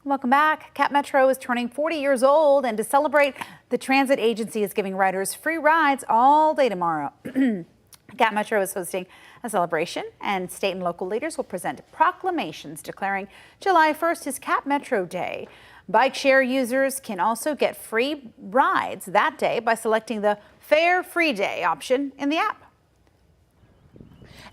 Welcome back. Cap Metro is turning 40 years old, and to celebrate, the transit agency is giving riders free rides all day tomorrow. Cap Metro is hosting a celebration, and state and local leaders will present proclamations declaring July 1st is Cap Metro Day. Bike share users can also get free rides that day by selecting the Fare Free Day option in the app.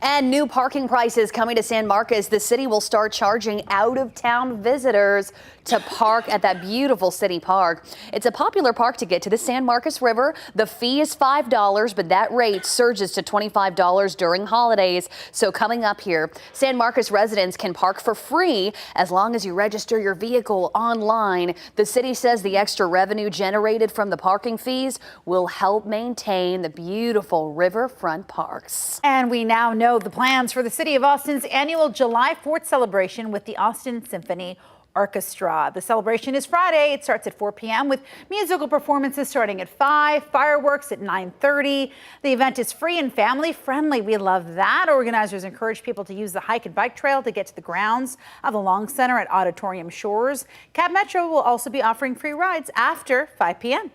And new parking prices coming to San Marcos. The city will start charging out-of-town visitors to park at that beautiful city park. It's a popular park to get to the San Marcos River. The fee is $5, but that rate surges to $25 during holidays. So coming up here, San Marcos residents can park for free as long as you register your vehicle online. The city says the extra revenue generated from the parking fees will help maintain the beautiful riverfront parks. And we now know the plans for the City of Austin's annual July 4th celebration with the Austin Symphony Orchestra. The celebration is Friday. It starts at 4 p.m. with musical performances starting at 5, fireworks at 9:30. The event is free and family friendly. We love that. Organizers encourage people to use the hike and bike trail to get to the grounds of the Long Center at Auditorium Shores. Cap Metro will also be offering free rides after 5 p.m.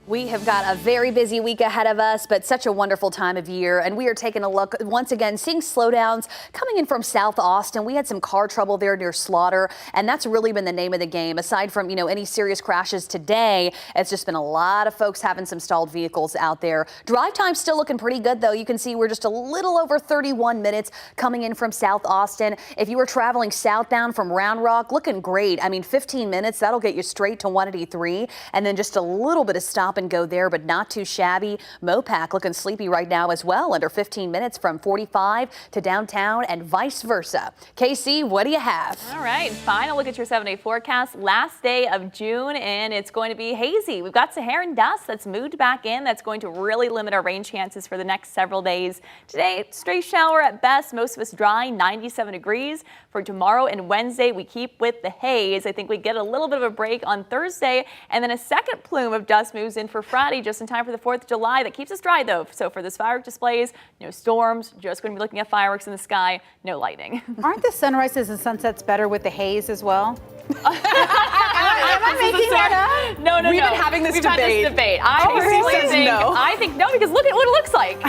We have got a very busy week ahead of us, but such a wonderful time of year. And we are taking a look once again, seeing slowdowns coming in from South Austin. We had some car trouble there near Slaughter, and that's really been the name of the game. Aside from, any serious crashes today, it's just been a lot of folks having some stalled vehicles out there. Drive time's still looking pretty good, though. You can see we're just a little over 31 minutes coming in from South Austin. If you were traveling southbound from Round Rock, looking great. 15 minutes, that'll get you straight to 183, and then just a little bit of stop and go there, but not too shabby. Mopac looking sleepy right now as well, under 15 minutes from 45 to downtown and vice versa. Casey, what do you have? All right, final look at your 7-day forecast. Last day of June, and it's going to be hazy. We've got Saharan dust that's moved back in. That's going to really limit our rain chances for the next several days. Today, stray shower at best. Most of us dry, 97 degrees. For tomorrow and Wednesday, we keep with the haze. I think we get a little bit of a break on Thursday, and then a second plume of dust moves in for Friday, just in time for the 4th of July. That keeps us dry, though. So for this firework displays, no storms, just going to be looking at fireworks in the sky, no lightning. Aren't the sunrises and sunsets better with the haze as well? Am I making that up? No. We've been having this debate. I really? think No. I think no, because look at what it looks like.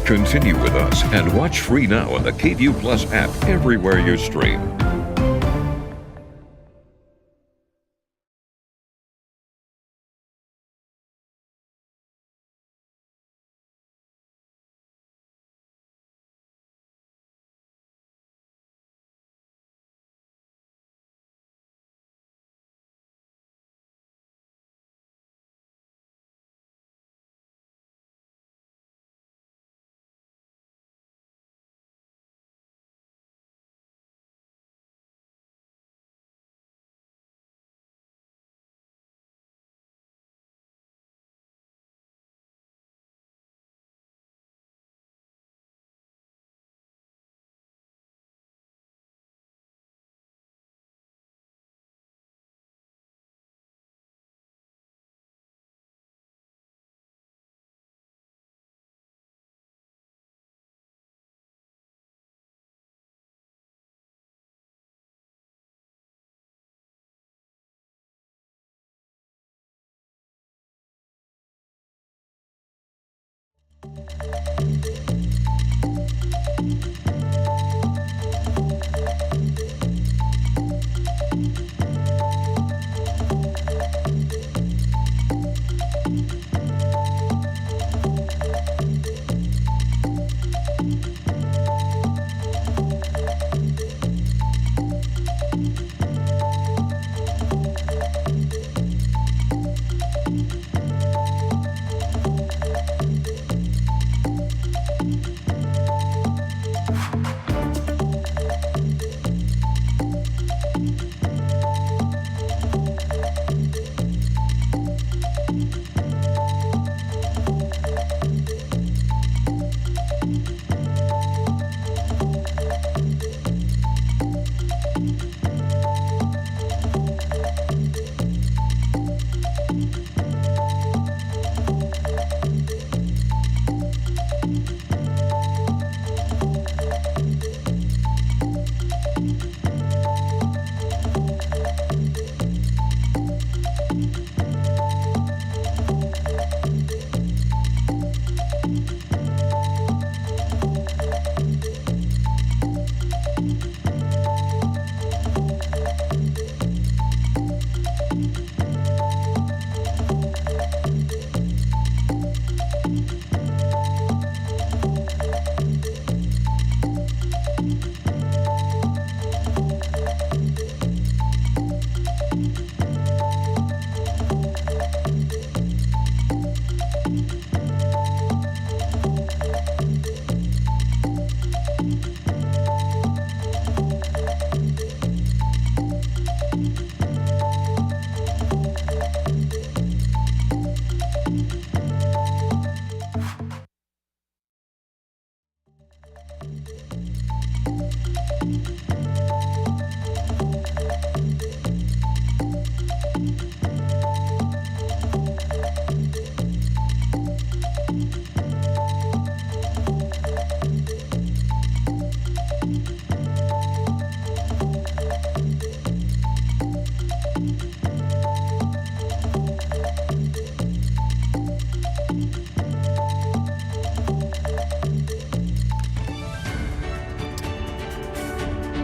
Continue with us and watch free now on the KVUE Plus app everywhere you stream.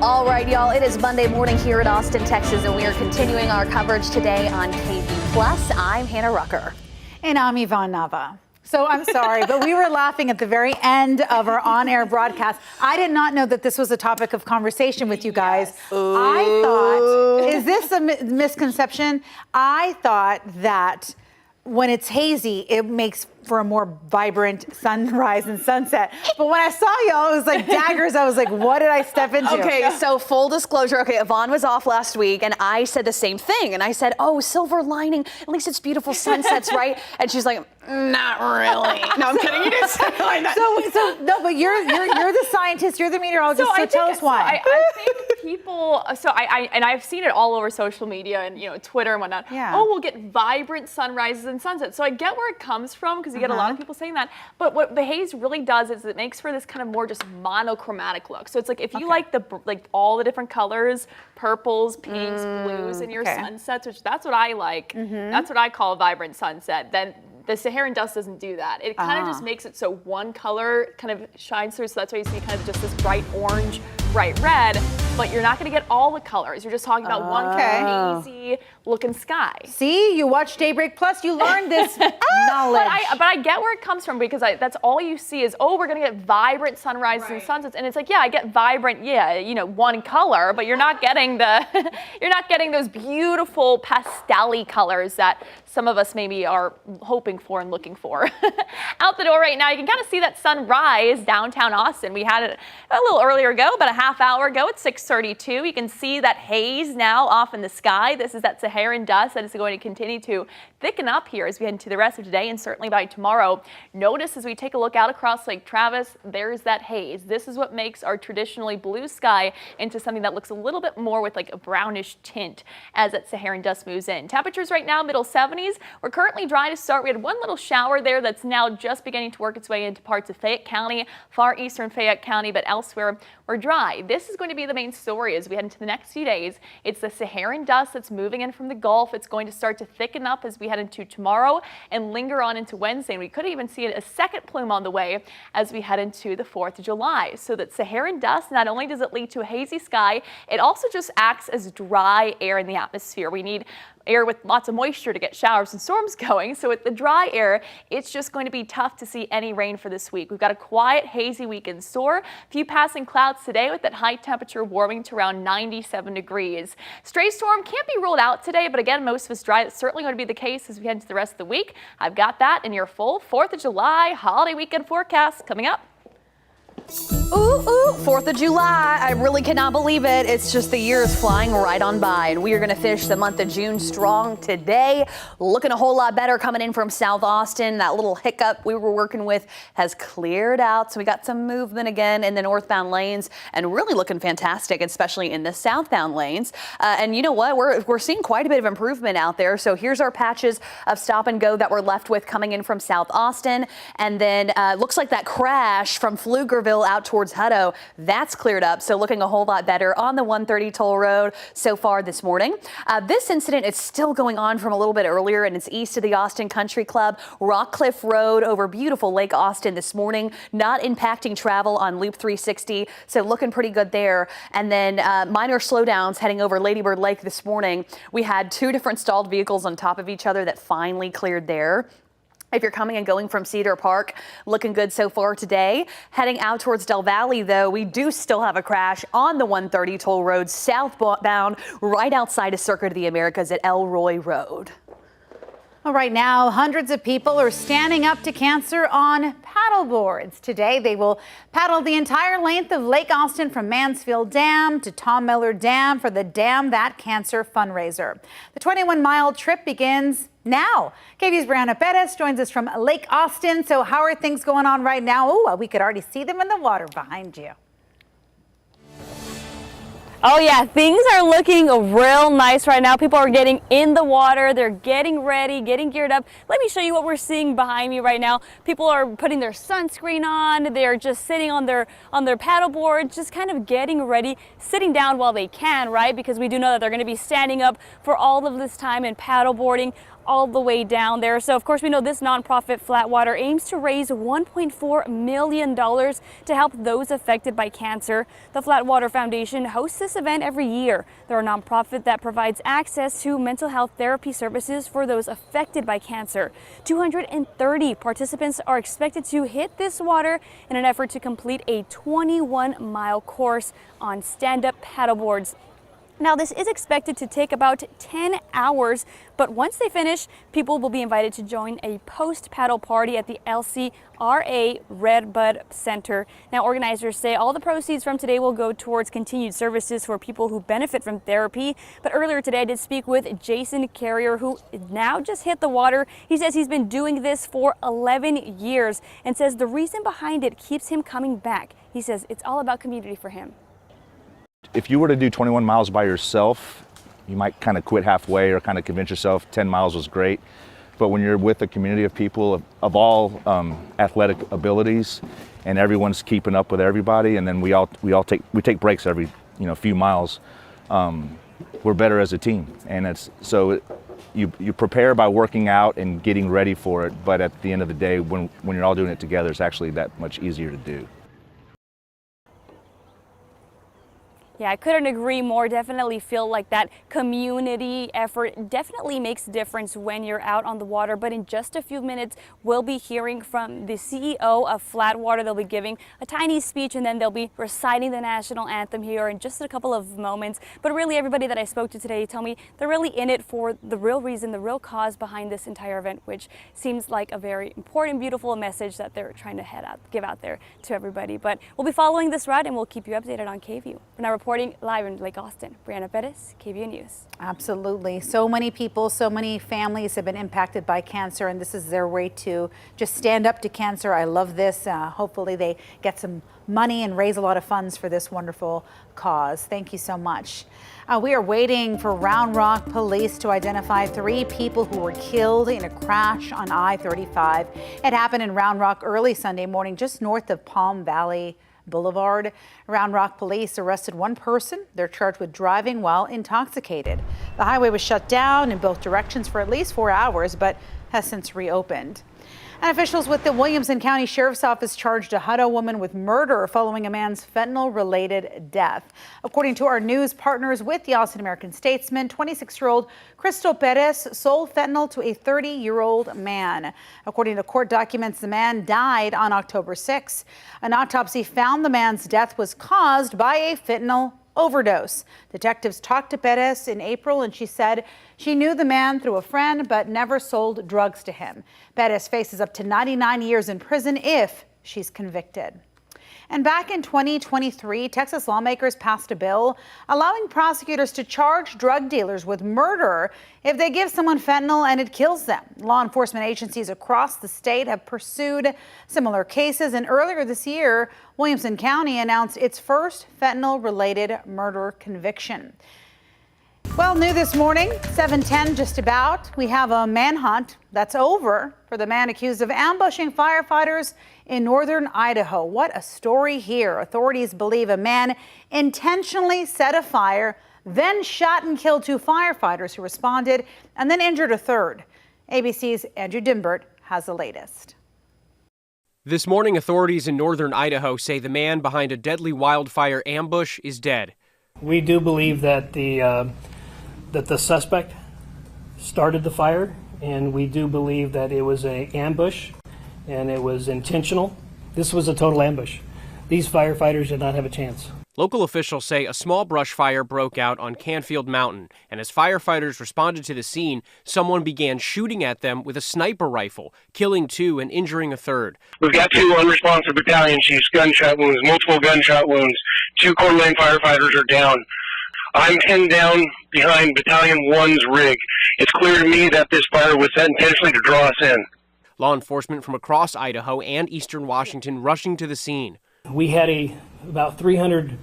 All right, y'all, it is Monday morning here in Austin, Texas, and we are continuing our coverage today on KVUE+. I'm Hannah Rucker. And I'm Yvonne Nava. So I'm sorry, but we were laughing at the very end of our on-air broadcast. I did not know that this was a topic of conversation with you guys. Yes. I thought, is this a misconception? I thought that when it's hazy, it makes for a more vibrant sunrise and sunset. But when I saw y'all, it was like daggers. I was like, what did I step into? Okay, so full disclosure. Okay, Yvonne was off last week, and I said the same thing. And I said, oh, silver lining. At least it's beautiful sunsets, right? And she's like, not really. No, I'm kidding. You didn't say it like that. So no, but you're the scientist. You're the meteorologist. So tell us why. I think people. So and I've seen it all over social media and Twitter and whatnot. Yeah. Oh, we'll get vibrant sunrises and sunsets. So I get where it comes from because you get a lot of people saying that. But what the haze really does is it makes for this kind of more just monochromatic look. So it's like if you like all the different colors, purples, pinks, blues in your sunsets, which that's what I like. That's what I call a vibrant sunset. Then the Saharan dust doesn't do that. It kind of just makes it so one color kind of shines through. So that's why you see kind of just this bright orange, bright red, but you're not going to get all the colors. You're just talking about one hazy looking sky. See, you watch Daybreak Plus, you learned this knowledge. But I get where it comes from because that's all you see is, oh, we're going to get vibrant sunrises and sunsets. And it's like, yeah, I get vibrant, one color, but you're not getting you're not getting those beautiful pastel-y colors that some of us maybe are hoping for and looking for. Out the door right now, you can kind of see that sunrise downtown Austin. We had it a little earlier ago, about a half hour ago at 6:32. You can see that haze now off in the sky. This is that Saharan dust that is going to continue to thicken up here as we head into the rest of today and certainly by tomorrow. Notice as we take a look out across Lake Travis, there's that haze. This is what makes our traditionally blue sky into something that looks a little bit more with like a brownish tint as that Saharan dust moves in. Temperatures right now, middle 70s. We're currently dry to start. We had one little shower there that's now just beginning to work its way into parts of Fayette County, far eastern Fayette County, but elsewhere we're dry. This is going to be the main story as we head into the next few days. It's the Saharan dust that's moving in from the Gulf. It's going to start to thicken up as we head into tomorrow and linger on into Wednesday. And we could even see a second plume on the way as we head into the 4th of July. So that Saharan dust, not only does it lead to a hazy sky, it also just acts as dry air in the atmosphere. We need air with lots of moisture to get showers and storms going. So with the dry air, it's just going to be tough to see any rain for this week. We've got a quiet, hazy week in store. A few passing clouds today with that high temperature warming to around 97 degrees. Stray storm can't be ruled out today, but again, most of it's dry. It's certainly going to be the case as we head into the rest of the week. I've got that in your full 4th of July holiday weekend forecast coming up. Ooh, 4th of July. I really cannot believe it. It's just the year is flying right on by, and we are going to finish the month of June strong today. Looking a whole lot better coming in from South Austin. That little hiccup we were working with has cleared out, so we got some movement again in the northbound lanes and really looking fantastic, especially in the southbound lanes. And you know what? We're seeing quite a bit of improvement out there. So here's our patches of stop and go that we're left with coming in from South Austin. And then looks like that crash from Pflugerville out towards Hutto, that's cleared up. So looking a whole lot better on the 130 toll road so far this morning. This incident is still going on from a little bit earlier, and it's east of the Austin Country Club, Rockcliffe Road over beautiful Lake Austin this morning, not impacting travel on Loop 360. So looking pretty good there. And then minor slowdowns heading over Lady Bird Lake this morning. We had 2 different stalled vehicles on top of each other that finally cleared there. If you're coming and going from Cedar Park, looking good so far today. Heading out towards Del Valle, though, we do still have a crash on the 130 toll road southbound right outside of Circuit of the Americas at Elroy Road. Well, right now, hundreds of people are standing up to cancer on paddle boards. Today, they will paddle the entire length of Lake Austin from Mansfield Dam to Tom Miller Dam for the Dam That Cancer fundraiser. The 21-mile trip begins now. KVUE's Brianna Perez joins us from Lake Austin. So how are things going on right now? Oh, we could already see them in the water behind you. Oh yeah, things are looking real nice right now. People are getting in the water. They're getting ready, getting geared up. Let me show you what we're seeing behind me right now. People are putting their sunscreen on. They're just sitting on their paddle boards, just kind of getting ready, sitting down while they can, right? Because we do know that they're going to be standing up for all of this time and paddle boarding. all the way down there. So of course we know this nonprofit Flatwater aims to raise $1.4 million to help those affected by cancer. The Flatwater Foundation hosts this event every year. They're a nonprofit that provides access to mental health therapy services for those affected by cancer. 230 participants are expected to hit this water in an effort to complete a 21-mile course on stand-up paddleboards. Now, this is expected to take about 10 hours, but once they finish, people will be invited to join a post-paddle party at the LCRA Redbud Center. Now, organizers say all the proceeds from today will go towards continued services for people who benefit from therapy. But earlier today, I did speak with Jason Carrier, who now just hit the water. He says he's been doing this for 11 years and says the reason behind it keeps him coming back. He says it's all about community for him. If you were to do 21 miles by yourself, you might kind of quit halfway or kind of convince yourself 10 miles was great. But when you're with a community of people of all athletic abilities, and everyone's keeping up with everybody, and then we take breaks every few miles, we're better as a team. And it's so you prepare by working out and getting ready for it. But at the end of the day, when you're all doing it together, it's actually that much easier to do. Yeah, I couldn't agree more. Definitely feel like that community effort definitely makes a difference when you're out on the water. But in just a few minutes, we'll be hearing from the CEO of Flatwater. They'll be giving a tiny speech and then they'll be reciting the national anthem here in just a couple of moments. But really, everybody that I spoke to today tell me they're really in it for the real reason, the real cause behind this entire event, which seems like a very important, beautiful message that they're trying to give out there to everybody. But we'll be following this route and we'll keep you updated on KVUE. For now, reporting live in Lake Austin, Brianna Perez, KVUE News. Absolutely. So many people, so many families have been impacted by cancer, and this is their way to just stand up to cancer. I love this. Hopefully they get some money and raise a lot of funds for this wonderful cause. Thank you so much. We are waiting for Round Rock police to identify 3 people who were killed in a crash on I-35. It happened in Round Rock early Sunday morning, just north of Palm Valley Boulevard. Round Rock police arrested 1 person. They're charged with driving while intoxicated. The highway was shut down in both directions for at least 4 hours, but has since reopened. And officials with the Williamson County Sheriff's Office charged a Hutto woman with murder following a man's fentanyl-related death. According to our news partners with the Austin American-Statesman, 26-year-old Crystal Perez sold fentanyl to a 30-year-old man. According to court documents, the man died on October 6. An autopsy found the man's death was caused by a fentanyl overdose. Detectives talked to Perez in April, and she said she knew the man through a friend but never sold drugs to him. Perez faces up to 99 years in prison if she's convicted. And back in 2023, Texas lawmakers passed a bill allowing prosecutors to charge drug dealers with murder if they give someone fentanyl and it kills them. Law enforcement agencies across the state have pursued similar cases, and earlier this year, Williamson County announced its first fentanyl-related murder conviction. Well, new this morning, 7:10 just about, we have a manhunt that's over for the man accused of ambushing firefighters in northern Idaho. What a story here. Authorities believe a man intentionally set a fire, then shot and killed 2 firefighters who responded and then injured a third. ABC's Andrew Dimbert has the latest. This morning, authorities in northern Idaho say the man behind a deadly wildfire ambush is dead. We do believe that the suspect started the fire, and we do believe that it was an ambush and it was intentional. This was a total ambush. These firefighters did not have a chance. Local officials say a small brush fire broke out on Canfield Mountain, and as firefighters responded to the scene, someone began shooting at them with a sniper rifle, killing 2 and injuring a third. We've got 2 unresponsive battalion chiefs, gunshot wounds, multiple gunshot wounds. 2 Coeur d'Alene firefighters are down. I'm pinned down behind Battalion 1's rig. It's clear to me that this fire was set intentionally to draw us in. Law enforcement from across Idaho and eastern Washington rushing to the scene. We had about 300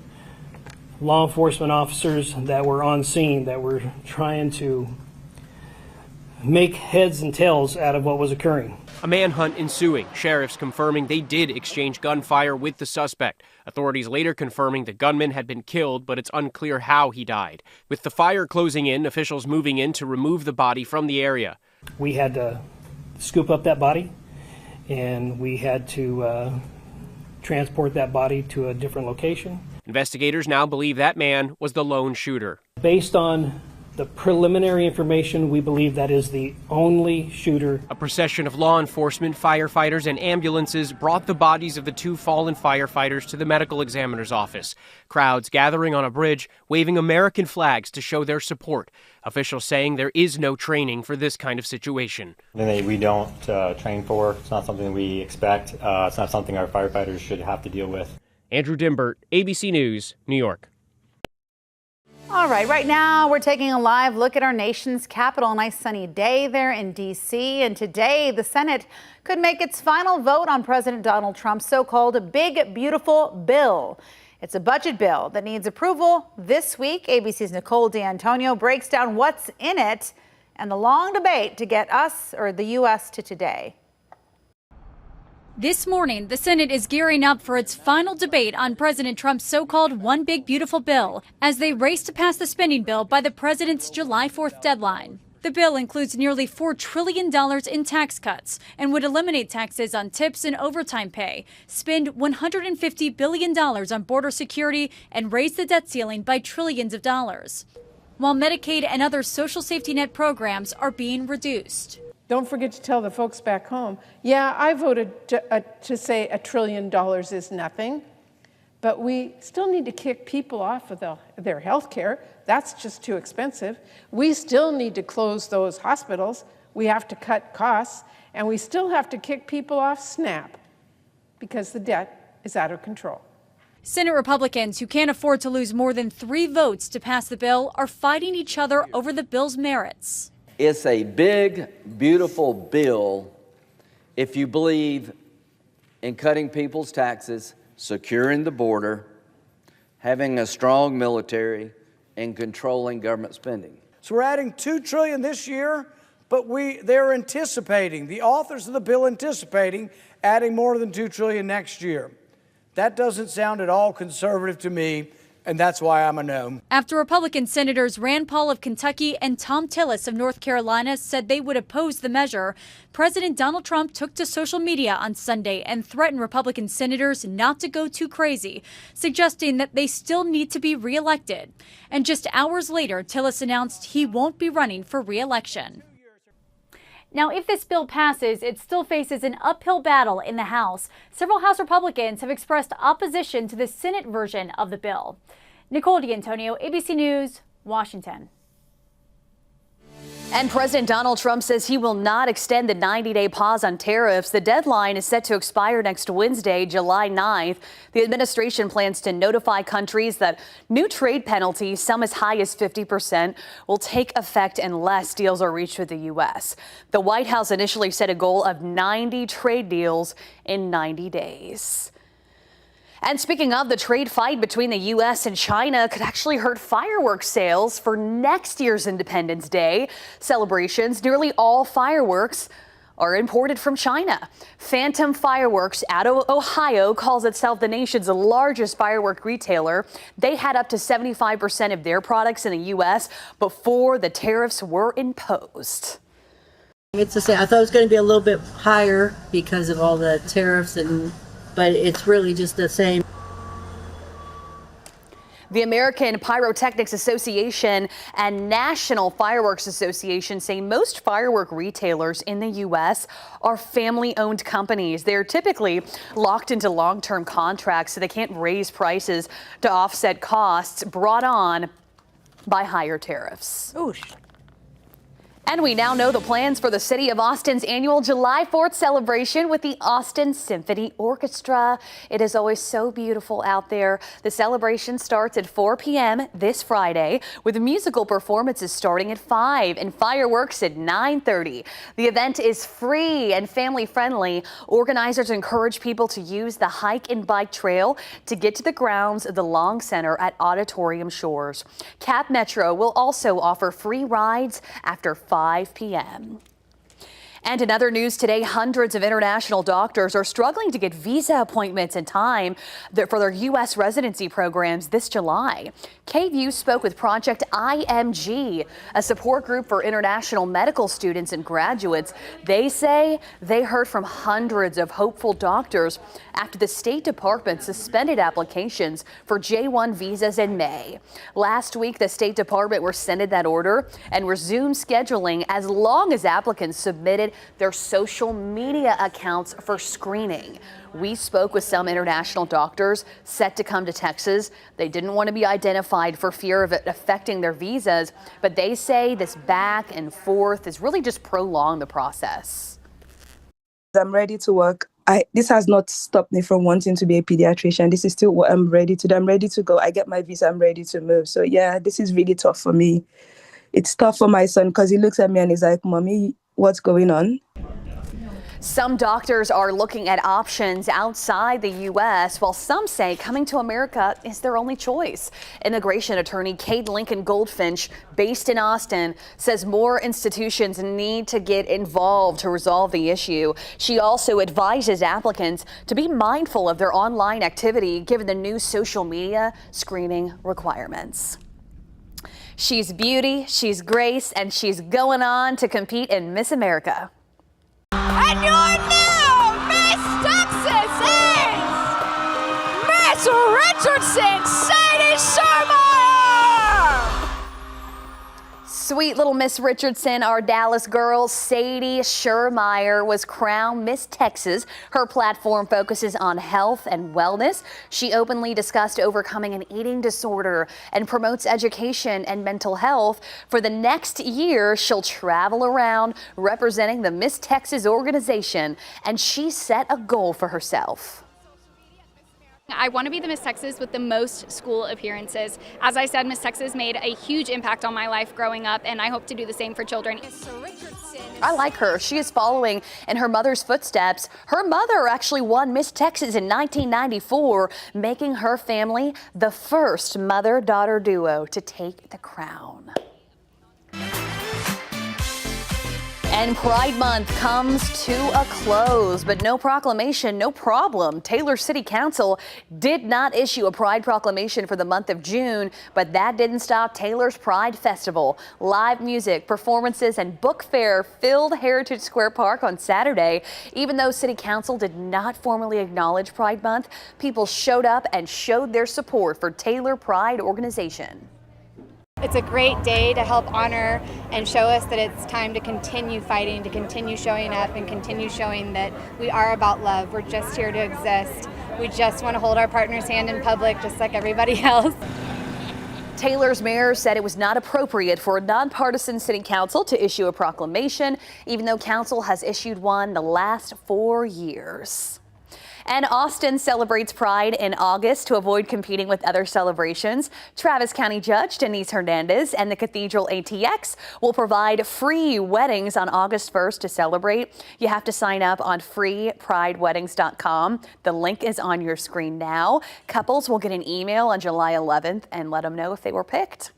law enforcement officers that were on scene that were trying to make heads and tails out of what was occurring. A manhunt ensuing, sheriffs confirming they did exchange gunfire with the suspect. Authorities later confirming the gunman had been killed, but it's unclear how he died. With the fire closing in, officials moving in to remove the body from the area. We had to scoop up that body, and we had to transport that body to a different location. Investigators now believe that man was the lone shooter. Based on the preliminary information, we believe that is the only shooter. A procession of law enforcement, firefighters, and ambulances brought the bodies of the two fallen firefighters to the medical examiner's office. Crowds gathering on a bridge, waving American flags to show their support. Officials saying there is no training for this kind of situation. We don't train for. It's not something we expect. It's not something our firefighters should have to deal with. Andrew Dimbert, ABC News, New York. All right now we're taking a live look at our nation's capital. A nice sunny day there in D.C. And today the Senate could make its final vote on President Donald Trump's so-called Big Beautiful Bill. It's a budget bill that needs approval this week. ABC's Nicole D'Antonio breaks down what's in it and the long debate to get us, or the U.S., to today. This morning, the Senate is gearing up for its final debate on President Trump's so-called One Big Beautiful Bill as they race to pass the spending bill by the president's July 4th deadline. The bill includes nearly $4 trillion in tax cuts and would eliminate taxes on tips and overtime pay, spend $150 billion on border security, and raise the debt ceiling by trillions of dollars, while Medicaid and other social safety net programs are being reduced. Don't forget to tell the folks back home, yeah, I voted to say $1 trillion is nothing, but we still need to kick people off of their health care. That's just too expensive. We still need to close those hospitals. We have to cut costs, and we still have to kick people off SNAP because the debt is out of control. Senate Republicans who can't afford to lose more than 3 votes to pass the bill are fighting each other over the bill's merits. It's a big, beautiful bill if you believe in cutting people's taxes, securing the border, having a strong military, and controlling government spending. So we're adding $2 trillion this year, but they're anticipating, the authors of the bill anticipating adding more than $2 trillion next year. That doesn't sound at all conservative to me, and that's why I'm a no. After Republican Senators Rand Paul of Kentucky and Tom Tillis of North Carolina said they would oppose the measure, President Donald Trump took to social media on Sunday and threatened Republican senators not to go too crazy, suggesting that they still need to be reelected. And just hours later, Tillis announced he won't be running for re-election. Now, if this bill passes, it still faces an uphill battle in the House. Several House Republicans have expressed opposition to the Senate version of the bill. Nicole D'Antonio, ABC News, Washington. And President Donald Trump says he will not extend the 90-day pause on tariffs. The deadline is set to expire next Wednesday, July 9th. The administration plans to notify countries that new trade penalties, some as high as 50%, will take effect unless deals are reached with the U.S. The White House initially set a goal of 90 trade deals in 90 days. And speaking of, the trade fight between the U.S. and China could actually hurt fireworks sales for next year's Independence Day celebrations. Nearly all fireworks are imported from China. Phantom Fireworks out of Ohio calls itself the nation's largest firework retailer. They had up to 75% of their products in the U.S. before the tariffs were imposed. It's the same. I thought it was going to be a little bit higher because of all the tariffs but it's really just the same. The American Pyrotechnics Association and National Fireworks Association say most firework retailers in the U.S. are family-owned companies. They're typically locked into long-term contracts, so they can't raise prices to offset costs brought on by higher tariffs. Oosh. And we now know the plans for the city of Austin's annual July 4th celebration with the Austin Symphony Orchestra. It is always so beautiful out there. The celebration starts at 4 p.m. this Friday, with musical performances starting at 5 and fireworks at 9:30. The event is free and family-friendly. Organizers encourage people to use the hike and bike trail to get to the grounds of the Long Center at Auditorium Shores. Cap Metro will also offer free rides after 5 p.m. And in other news today, hundreds of international doctors are struggling to get visa appointments in time for their U.S. residency programs this July. KVUE spoke with Project IMG, a support group for international medical students and graduates. They say they heard from hundreds of hopeful doctors after the State Department suspended applications for J-1 visas in May. Last week, the State Department rescinded that order and resumed scheduling as long as applicants submitted their social media accounts for screening. We spoke with some international doctors set to come to Texas. They didn't want to be identified for fear of it affecting their visas, but they say this back and forth has really just prolonged the process. I'm ready to work. This has not stopped me from wanting to be a pediatrician. This is still what I'm ready to do. I'm ready to go. I get my visa. I'm ready to move. So yeah, this is really tough for me. It's tough for my son because he looks at me and he's like, "Mommy, what's going on?" Some doctors are looking at options outside the U.S., while some say coming to America is their only choice. Immigration attorney Kate Lincoln Goldfinch, based in Austin, says more institutions need to get involved to resolve the issue. She also advises applicants to be mindful of their online activity given the new social media screening requirements. She's beauty, she's grace, and she's going on to compete in Miss America. And your new Miss Texas is Miss Richardson Sadie Shermeyer! Sweet little Miss Richardson, our Dallas girl, Sadie Shermeyer, was crowned Miss Texas. Her platform focuses on health and wellness. She openly discussed overcoming an eating disorder and promotes education and mental health. For the next year, she'll travel around representing the Miss Texas organization, and she set a goal for herself. I want to be the Miss Texas with the most school appearances. As I said, Miss Texas made a huge impact on my life growing up, and I hope to do the same for children. I like her. She is following in her mother's footsteps. Her mother actually won Miss Texas in 1994, making her family the first mother-daughter duo to take the crown. And Pride Month comes to a close, but no proclamation, no problem. Taylor City Council did not issue a Pride proclamation for the month of June, but that didn't stop Taylor's Pride Festival. Live music, performances, and book fair filled Heritage Square Park on Saturday. Even though City Council did not formally acknowledge Pride Month, people showed up and showed their support for Taylor Pride organization. It's a great day to help honor and show us that it's time to continue fighting, to continue showing up and continue showing that we are about love. We're just here to exist. We just want to hold our partner's hand in public just like everybody else. Taylor's mayor said it was not appropriate for a nonpartisan city council to issue a proclamation, even though council has issued one the last 4 years. And Austin celebrates Pride in August to avoid competing with other celebrations. Travis County Judge Denise Hernandez and the Cathedral ATX will provide free weddings on August 1st to celebrate. You have to sign up on freeprideweddings.com. The link is on your screen now. Couples will get an email on July 11th and let them know if they were picked.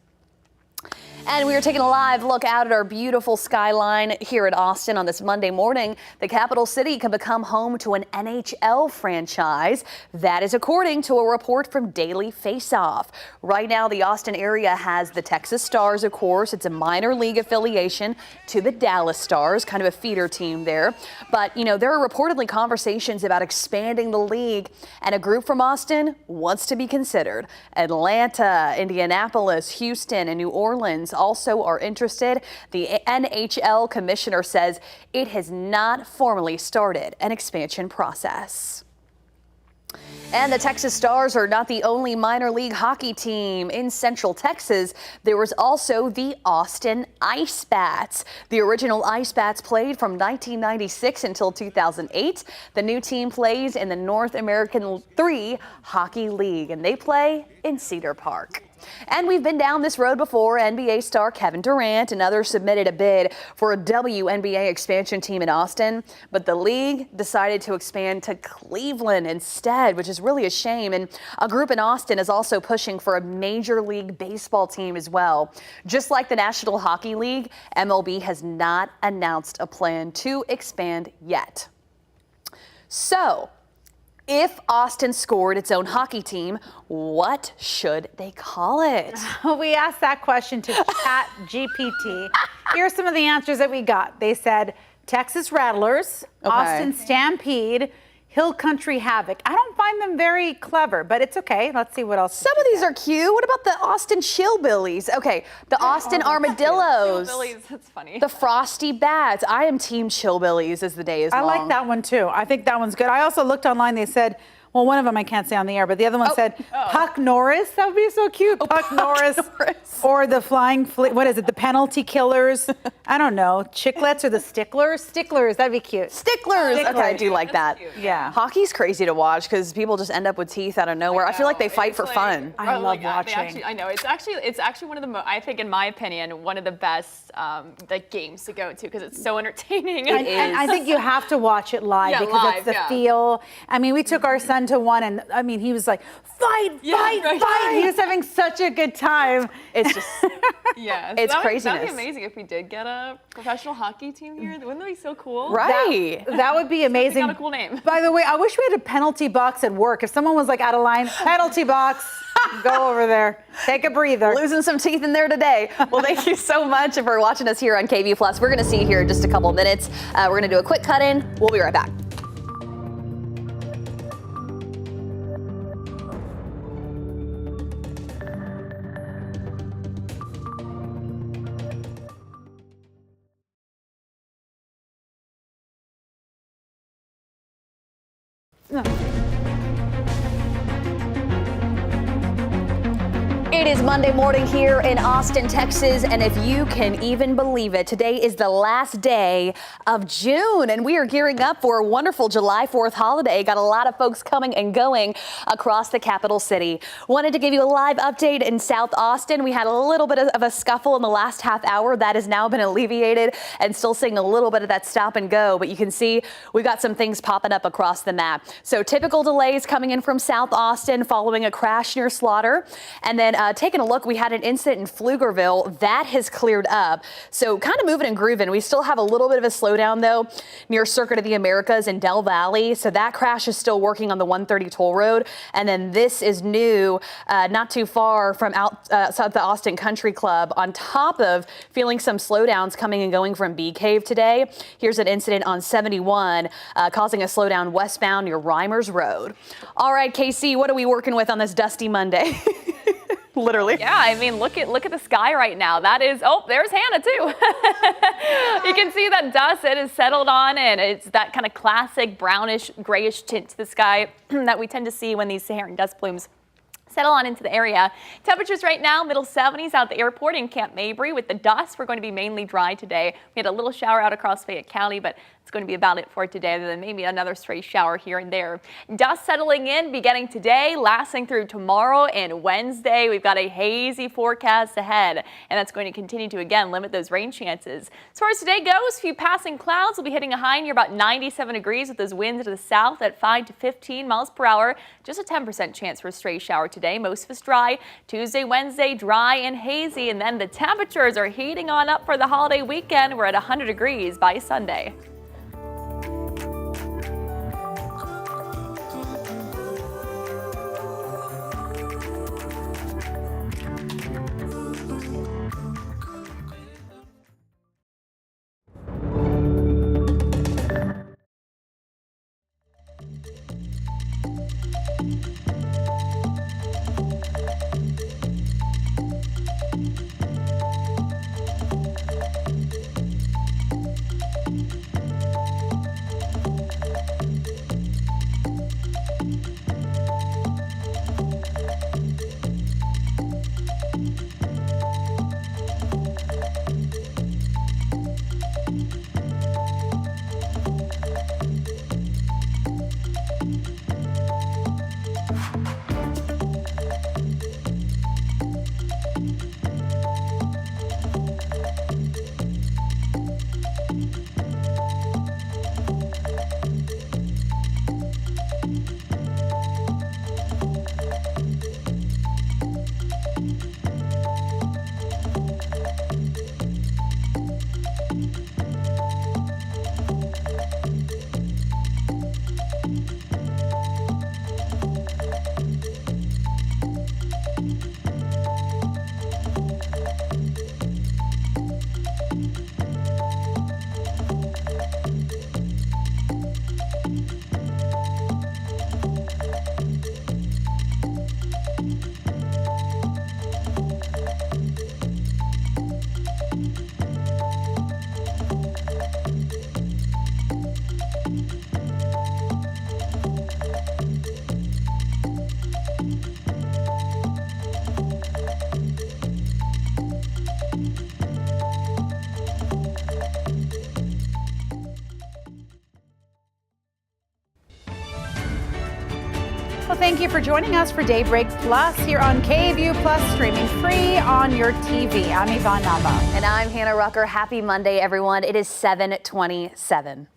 And we are taking a live look out at our beautiful skyline here at Austin on this Monday morning. The capital city can become home to an NHL franchise. That is according to a report from Daily Faceoff. Right now, the Austin area has the Texas Stars, of course. It's a minor league affiliation to the Dallas Stars, kind of a feeder team there. But, you know, there are reportedly conversations about expanding the league, and a group from Austin wants to be considered. Atlanta, Indianapolis, Houston, and New Orleans also are interested. The NHL commissioner says it has not formally started an expansion process. And the Texas Stars are not the only minor league hockey team in Central Texas. There was also the Austin Ice Bats. The original Ice Bats played from 1996 until 2008. The new team plays in the North American 3 Hockey League, and they play in Cedar Park. And we've been down this road before. NBA star Kevin Durant and others submitted a bid for a WNBA expansion team in Austin, but the league decided to expand to Cleveland instead, which is really a shame. And a group in Austin is also pushing for a Major League Baseball team as well. Just like the National Hockey League, MLB has not announced a plan to expand yet. So, if Austin scored its own hockey team, what should they call it? We asked that question to ChatGPT. Here's some of the answers that we got. They said Texas Rattlers, Austin Stampede, Hill Country Havoc. I don't find them very clever, but it's okay. Let's see what else. Some of these are cute. What about the Austin Chillbillies? Okay, the Austin Armadillos. Chillbillies, that's funny. The Frosty Bats. I am team Chillbillies as the day is long. I like that one too. I think that one's good. I also looked online. They said, well, one of them I can't say on the air, but the other one said Puck Norris. That would be so cute. Puck Norris. Or the Flying Fleet. What is it? The Penalty Killers. I don't know. Chiclets or the Sticklers? Sticklers. That'd be cute. Sticklers. Okay, I do like that. Yeah. Hockey's crazy to watch because people just end up with teeth out of nowhere. I feel like they fight for fun. I love watching. I know. It's actually one of the I think, in my opinion, one of the best like games to go to because it's so entertaining. And I think you have to watch it live because it's the feel. I mean, we took our son to one, and I mean, he was like, fight. He was having such a good time. It's just, it's craziness. That'd be amazing if we did get a professional hockey team here. Wouldn't that be so cool? Right. That would be amazing. Got a cool name. By the way, I wish we had a penalty box at work. If someone was like out of line, penalty box. Go over there. Take a breather. Losing some teeth in there today. Well, thank you so much for watching us here on KVUE Plus. We're going to see you here in just a couple minutes. We're going to do a quick cut in. We'll be right back. It is Monday morning here in Austin, Texas, and if you can even believe it, today is the last day of June, and we are gearing up for a wonderful July 4th holiday. Got a lot of folks coming and going across the capital city. Wanted to give you a live update in South Austin. We had a little bit of a scuffle in the last half hour. That has now been alleviated and still seeing a little bit of that stop and go, but you can see we've got some things popping up across the map. So typical delays coming in from South Austin following a crash near Slaughter, and then taking a look, we had an incident in Pflugerville that has cleared up. So kind of moving and grooving. We still have a little bit of a slowdown though near Circuit of the Americas in Del Valley. So that crash is still working on the 130 toll road. And then this is new, not too far from outside the Austin Country Club, on top of feeling some slowdowns coming and going from Bee Cave today. Here's an incident on 71 causing a slowdown westbound near Reimers Road. All right, KC, what are we working with on this dusty Monday? Literally. Yeah, I mean, look at the sky right now. That is, there's Hannah too. You can see that dust, it is settled on, and it's that kind of classic brownish, grayish tint to the sky that we tend to see when these Saharan dust plumes settle on into the area. Temperatures right now, middle 70s out at the airport in Camp Mabry. With the dust, we're going to be mainly dry today. We had a little shower out across Fayette County, but it's going to be about it for today, other than maybe another stray shower here and there. Dust settling in beginning today, lasting through tomorrow and Wednesday. We've got a hazy forecast ahead, and that's going to continue to, again, limit those rain chances. As far as today goes, a few passing clouds will be hitting a high near about 97 degrees with those winds to the south at 5 to 15 miles per hour. Just a 10% chance for a stray shower today. Most of us dry. Tuesday, Wednesday, dry and hazy, and then the temperatures are heating on up for the holiday weekend. We're at 100 degrees by Sunday. Thank you for joining us for Daybreak Plus here on KVUE Plus, streaming free on your TV. I'm Yvonne Nava. And I'm Hannah Rucker. Happy Monday, everyone. It is 7:27.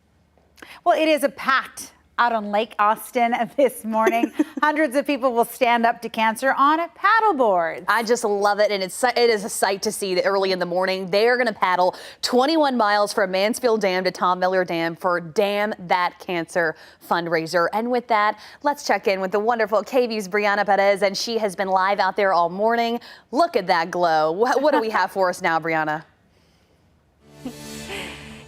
Well, it is a packed out on Lake Austin this morning. Hundreds of people will stand up to cancer on a paddleboard. I just love it, and it is a sight to see early in the morning. They are going to paddle 21 miles from Mansfield Dam to Tom Miller Dam for Damn That Cancer fundraiser. And with that, let's check in with the wonderful KVUE's Brianna Perez, and she has been live out there all morning. Look at that glow. What do we have for us now, Brianna?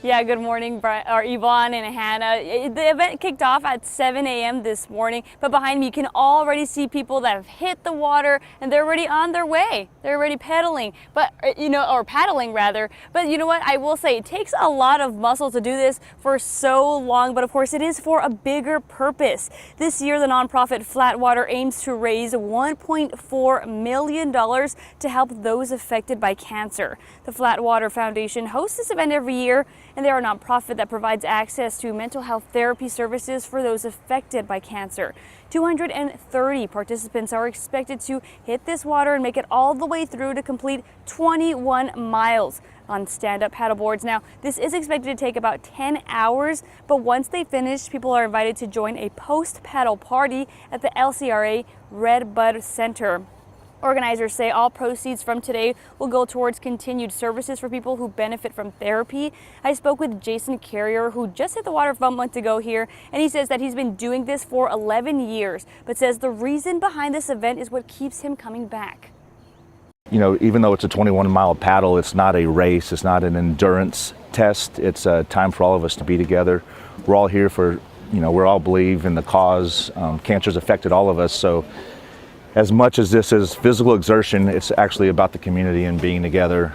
Yeah, good morning, Yvonne and Hannah. The event kicked off at 7 a.m. this morning, but behind me you can already see people that have hit the water and they're already on their way. They're already pedaling, or paddling rather. But you know what? I will say it takes a lot of muscle to do this for so long, but of course it is for a bigger purpose. This year, the nonprofit Flatwater aims to raise $1.4 million to help those affected by cancer. The Flatwater Foundation hosts this event every year, and they're a nonprofit that provides access to mental health therapy services for those affected by cancer. 230 participants are expected to hit this water and make it all the way through to complete 21 miles on stand-up paddleboards. Now, this is expected to take about 10 hours, but once they finish, people are invited to join a post-paddle party at the LCRA Red Bud Center. Organizers say all proceeds from today will go towards continued services for people who benefit from therapy. I spoke with Jason Carrier, who just hit the water a month ago here, and he says that he's been doing this for 11 years, but says the reason behind this event is what keeps him coming back. You know, even though it's a 21-mile paddle, it's not a race, it's not an endurance test. It's a time for all of us to be together. We're all here for, we all believe in the cause. Cancer's affected all of us, so as much as this is physical exertion, it's actually about the community and being together.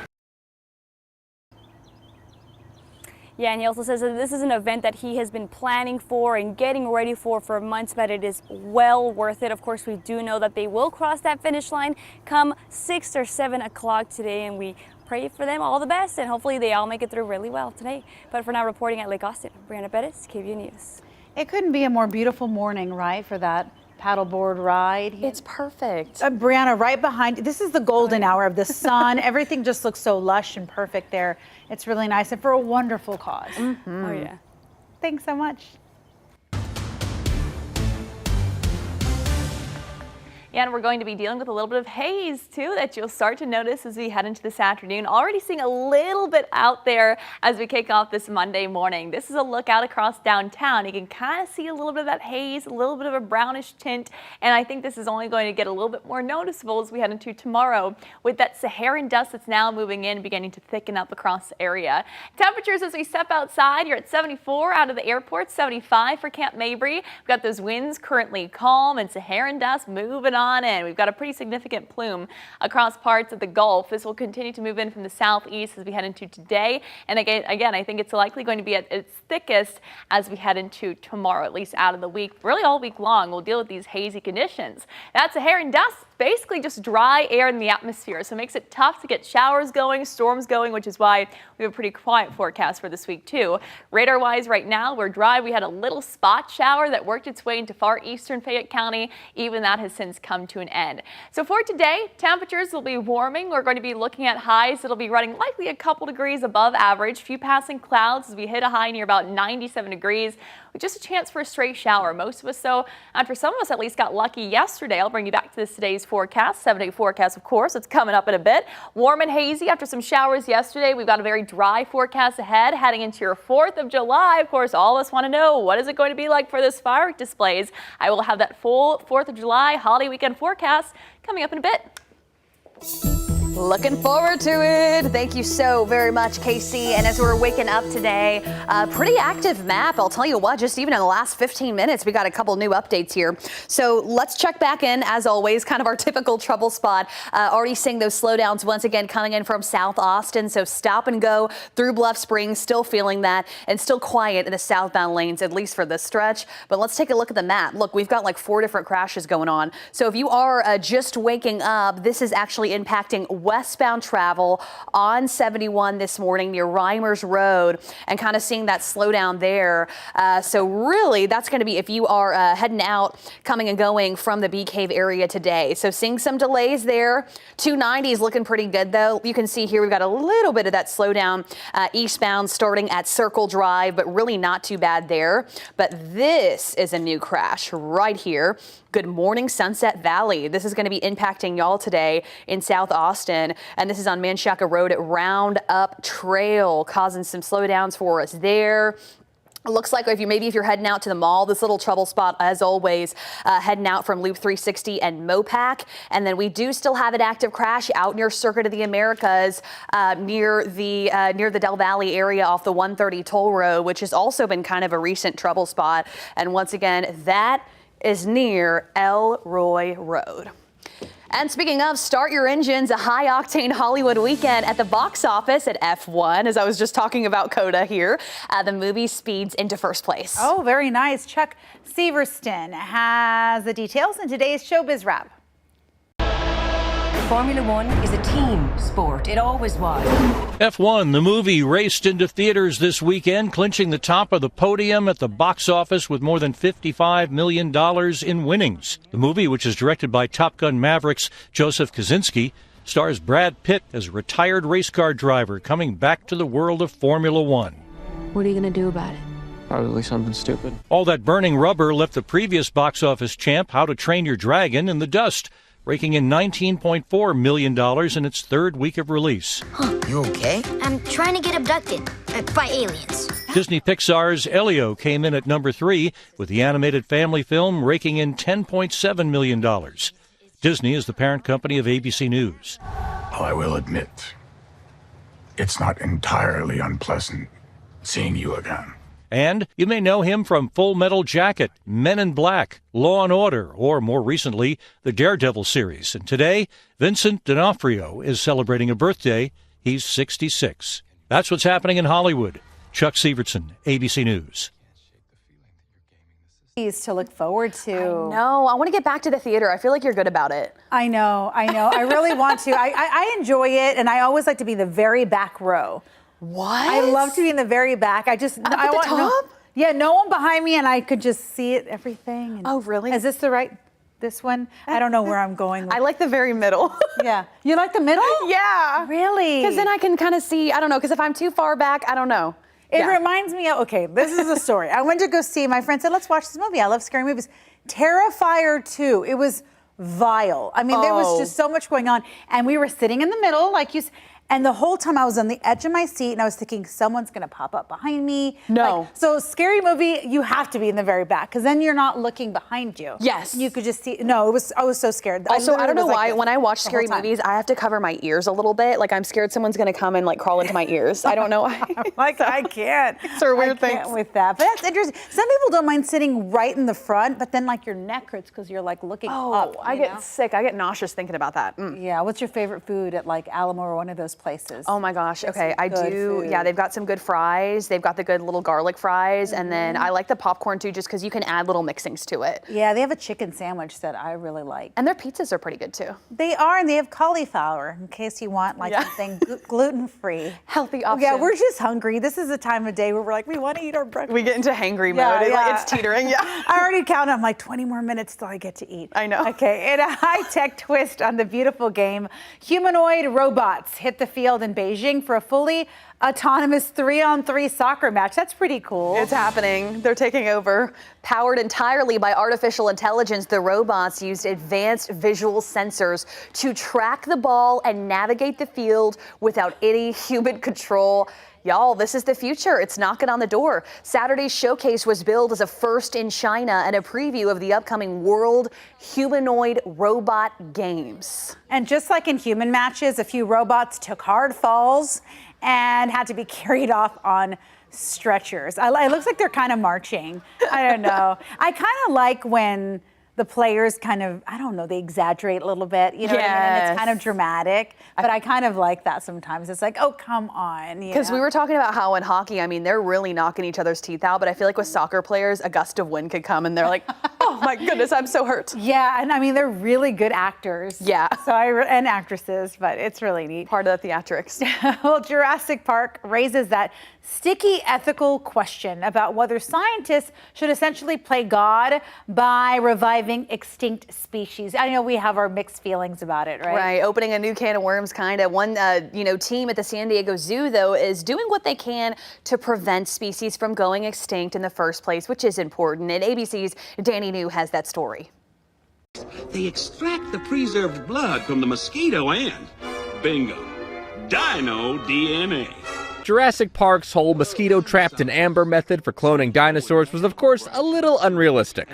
Yeah, and he also says that this is an event that he has been planning for and getting ready for months, but it is well worth it. Of course, we do know that they will cross that finish line come 6 or 7 o'clock today, and we pray for them all the best, and hopefully they all make it through really well today. But for now, reporting at Lake Austin, Brianna Perez, KVUE News. It couldn't be a more beautiful morning, right, for that paddleboard ride. It's perfect. Brianna, right behind you. This is the golden hour of the sun. Everything just looks so lush and perfect there. It's really nice and for a wonderful cause. Oh, yeah. Thanks so much. And we're going to be dealing with a little bit of haze too that you'll start to notice as we head into this afternoon. Already seeing a little bit out there as we kick off this Monday morning. This is a look out across downtown. You can kind of see a little bit of that haze, a little bit of a brownish tint, and I think this is only going to get a little bit more noticeable as we head into tomorrow with that Saharan dust that's now moving in, beginning to thicken up across the area. Temperatures as we step outside, you're at 74 out of the airport, 75 for Camp Mabry. We've got those winds currently calm and Saharan dust moving on in. We've got a pretty significant plume across parts of the Gulf. This will continue to move in from the southeast as we head into today. And again, I think it's likely going to be at its thickest as we head into tomorrow, at least out of the week. Really all week long, we'll deal with these hazy conditions. That Saharan dust, basically just dry air in the atmosphere, so it makes it tough to get showers going, storms going, which is why we have a pretty quiet forecast for this week too. Radar-wise right now, we're dry. We had a little spot shower that worked its way into far eastern Fayette County. Even that has since come to an end. So for today, temperatures will be warming. We're going to be looking at highs that'll be running likely a couple degrees above average. Few passing clouds as we hit a high near about 97 degrees with just a chance for a stray shower. Most of us, though, and for some of us at least, got lucky yesterday. I'll bring you back to this today's forecast, 7-day forecast, of course. It's coming up in a bit. Warm and hazy after some showers yesterday. We've got a very dry forecast ahead heading into your 4th of July. Of course, all of us want to know, what is it going to be like for this firework displays? I will have that full 4th of July holiday weekend forecast coming up in a bit. Looking forward to it. Thank you so very much, Casey. And as we're waking up today, a pretty active map. I'll tell you what, just even in the last 15 minutes, we got a couple new updates here. So let's check back in, as always, kind of our typical trouble spot. Already seeing those slowdowns once again coming in from South Austin. So stop and go through Bluff Springs, still feeling that, and still quiet in the southbound lanes, at least for this stretch. But let's take a look at the map. Look, we've got like 4 different crashes going on. So if you are just waking up, this is actually impacting westbound travel on 71 this morning near Reimers Road and kind of seeing that slowdown there. So really, that's going to be if you are heading out, coming and going from the Bee Cave area today. So seeing some delays there. 290 is looking pretty good, though. You can see here we've got a little bit of that slowdown eastbound starting at Circle Drive, but really not too bad there. But this is a new crash right here. Good morning, Sunset Valley. This is going to be impacting y'all today in South Austin. And this is on Manchaca Road at Roundup Trail, causing some slowdowns for us there. It looks like if you're heading out to the mall, this little trouble spot, as always, heading out from Loop 360 and Mopac. And then we do still have an active crash out near Circuit of the Americas, near the Del Valley area off the 130 toll road, which has also been kind of a recent trouble spot. And once again, that is near Elroy Road. And speaking of, start your engines, a high-octane Hollywood weekend at the box office at F1, as I was just talking about Coda here. The movie speeds into first place. Oh, very nice. Chuck Severston has the details in today's Showbiz Wrap. Formula One is a team sport. It always was. F1, the movie, raced into theaters this weekend, clinching the top of the podium at the box office with more than $55 million in winnings. The movie, which is directed by Top Gun Maverick's Joseph Kosinski, stars Brad Pitt as a retired race car driver coming back to the world of Formula One. What are you going to do about it? Probably something stupid. All that burning rubber left the previous box office champ, How to Train Your Dragon, in the dust, raking in $19.4 million in its third week of release. Huh, you okay? I'm trying to get abducted by aliens. Disney Pixar's Elio came in at number 3, with the animated family film raking in $10.7 million. Disney is the parent company of ABC News. I will admit, it's not entirely unpleasant seeing you again. And you may know him from Full Metal Jacket, Men in Black, Law & Order, or more recently, the Daredevil series. And today, Vincent D'Onofrio is celebrating a birthday. He's 66. That's what's happening in Hollywood. Chuck Severson, ABC News. To look forward to. No, I want to get back to the theater. I feel like you're good about it. I know. I really want to. I enjoy it, and I always like to be in the very back row. What? I love to be in the very back. I want no one behind me, and I could just see it, everything. Oh, really? Is this this one? I don't know where I'm going. I like the very middle. Yeah. You like the middle? Yeah. Really? Because then I can kind of see, I don't know, because if I'm too far back, I don't know. It reminds me of, okay, this is a story. I went to go see, my friend said, let's watch this movie. I love scary movies. Terrifier 2. It was vile. I mean, there was just so much going on. And we were sitting in the middle, like you said. And the whole time I was on the edge of my seat and I was thinking someone's going to pop up behind me. No. So scary movie, you have to be in the very back because then you're not looking behind you. Yes. You could just see. No, I was so scared. Also, I don't know why when I watch scary movies, I have to cover my ears a little bit. Like I'm scared someone's going to come and like crawl into my ears. I don't know why. Like I can't. Sort of weird things. I can't with that. But that's interesting. Some people don't mind sitting right in the front, but then like your neck hurts because you're like looking up. I get sick. I get nauseous thinking about that. Yeah. What's your favorite food at like Alamo or one of those places? Oh my gosh. Okay. I do. Food. Yeah. They've got some good fries. They've got the good little garlic fries. And then I like the popcorn too, just because you can add little mixings to it. Yeah. They have a chicken sandwich that I really like. And their pizzas are pretty good too. They are. And they have cauliflower in case you want like something gluten-free. Healthy option. Yeah. We're just hungry. This is the time of day where we're like, we want to eat our breakfast. We get into hangry mode. It's teetering. Yeah. I already counted. I'm like 20 more minutes till I get to eat. I know. Okay. In a high-tech twist on the beautiful game, humanoid robots hit the field in Beijing for a fully autonomous 3-on-3 soccer match. That's pretty cool. It's happening. They're taking over. Powered entirely by artificial intelligence, the robots used advanced visual sensors to track the ball and navigate the field without any human control. Y'all, this is the future. It's knocking on the door. Saturday's showcase was billed as a first in China and a preview of the upcoming World Humanoid Robot Games. And just like in human matches, a few robots took hard falls and had to be carried off on stretchers. It looks like they're kind of marching. I don't know. I kind of like when the players kind of, I don't know, they exaggerate a little bit, you know what I mean? And it's kind of dramatic, but I kind of like that sometimes. It's like, oh, come on. Because we were talking about how in hockey, I mean, they're really knocking each other's teeth out, but I feel like with soccer players, a gust of wind could come and they're like, oh, my goodness, I'm so hurt. Yeah, and I mean, they're really good actors. Yeah. And actresses, but it's really neat. Part of the theatrics. Well, Jurassic Park raises that sticky ethical question about whether scientists should essentially play God by reviving extinct species. I know we have our mixed feelings about it, right? Right, opening a new can of worms, kind of. One, team at the San Diego Zoo, though, is doing what they can to prevent species from going extinct in the first place, which is important. And ABC's Danny New has that story. They extract the preserved blood from the mosquito and, bingo, dino DNA. Jurassic Park's whole mosquito trapped in amber method for cloning dinosaurs was, of course, a little unrealistic.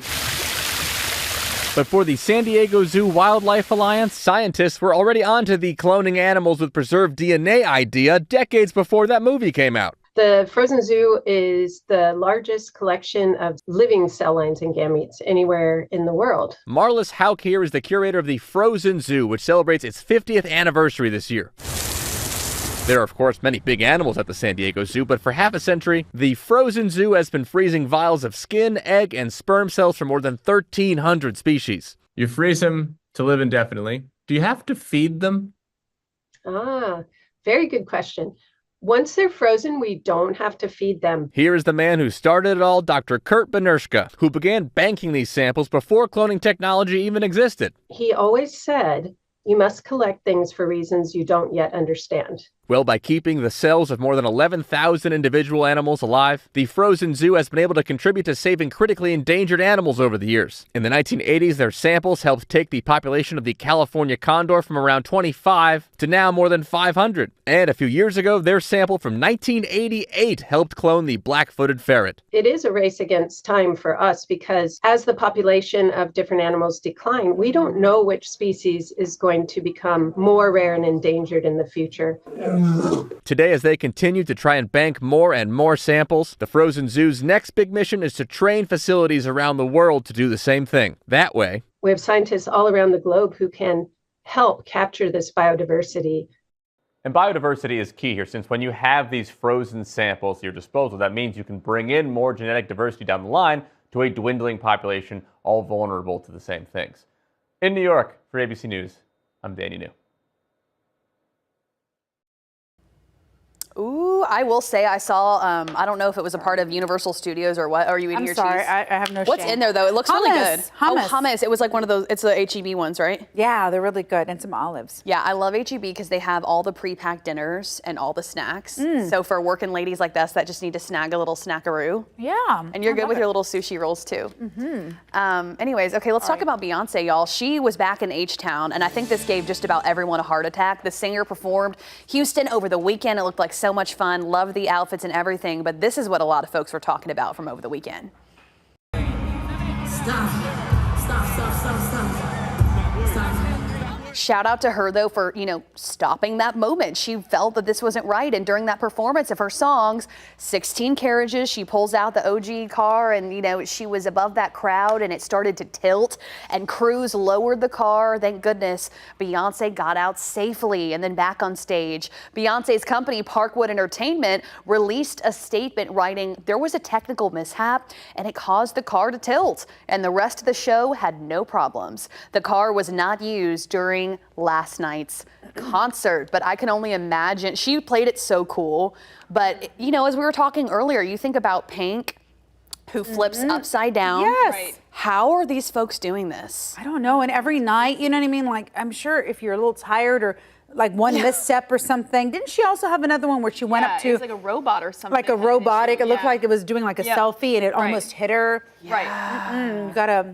But for the San Diego Zoo Wildlife Alliance, scientists were already onto the cloning animals with preserved DNA idea decades before that movie came out. The Frozen Zoo is the largest collection of living cell lines and gametes anywhere in the world. Marlis Hauk here is the curator of the Frozen Zoo, which celebrates its 50th anniversary this year. There are, of course, many big animals at the San Diego Zoo, but for half a century, the Frozen Zoo has been freezing vials of skin, egg, and sperm cells from more than 1,300 species. You freeze them to live indefinitely. Do you have to feed them? Very good question. Once they're frozen, we don't have to feed them. Here is the man who started it all, Dr. Kurt Benershka, who began banking these samples before cloning technology even existed. He always said, you must collect things for reasons you don't yet understand. Well, by keeping the cells of more than 11,000 individual animals alive, the Frozen Zoo has been able to contribute to saving critically endangered animals over the years. In the 1980s, their samples helped take the population of the California condor from around 25 to now more than 500. And a few years ago, their sample from 1988 helped clone the black-footed ferret. It is a race against time for us because as the population of different animals decline, we don't know which species is going to become more rare and endangered in the future. Today, as they continue to try and bank more and more samples, the Frozen Zoo's next big mission is to train facilities around the world to do the same thing. That way, we have scientists all around the globe who can help capture this biodiversity. And biodiversity is key here, since when you have these frozen samples at your disposal, that means you can bring in more genetic diversity down the line to a dwindling population, all vulnerable to the same things. In New York, for ABC News, I'm Danny New. Ooh, I will say I saw, I don't know if it was a part of Universal Studios or what. Are you eating your cheese? I'm sorry, I have no What's shame. in there, though? It looks really good. Hummus. Oh, hummus. It was like one of those, it's the H-E-B ones, right? Yeah, they're really good, and some olives. Yeah, I love H-E-B because they have all the pre-packed dinners and all the snacks. So for working ladies like us that just need to snag a little snackaroo. Yeah. And you're good with your little sushi rolls, too. Anyways, okay, let's talk about Beyonce, y'all. She was back in H-Town, and I think this gave just about everyone a heart attack. The singer performed Houston over the weekend. It looked like so much fun. Loved the outfits and everything, but this is what a lot of folks were talking about from over the weekend. Stop. Shout out to her, though, for, stopping that moment. She felt that this wasn't right. And during that performance of her songs, 16 Carriages, she pulls out the OG car and, she was above that crowd and it started to tilt and crews lowered the car. Thank goodness Beyonce got out safely and then back on stage. Beyonce's company, Parkwood Entertainment, released a statement writing, there was a technical mishap and it caused the car to tilt. And the rest of the show had no problems. The car was not used during last night's concert, but I can only imagine. She played it so cool, but as we were talking earlier, you think about Pink, who flips upside down. Yes. Right. How are these folks doing this? I don't know. And every night, you know what I mean? Like, I'm sure if you're a little tired or like one misstep or something. Didn't she also have another one where she went up to? It was like a robot or something. Like a robotic. It looked like it was doing like a selfie and it almost hit her. Right.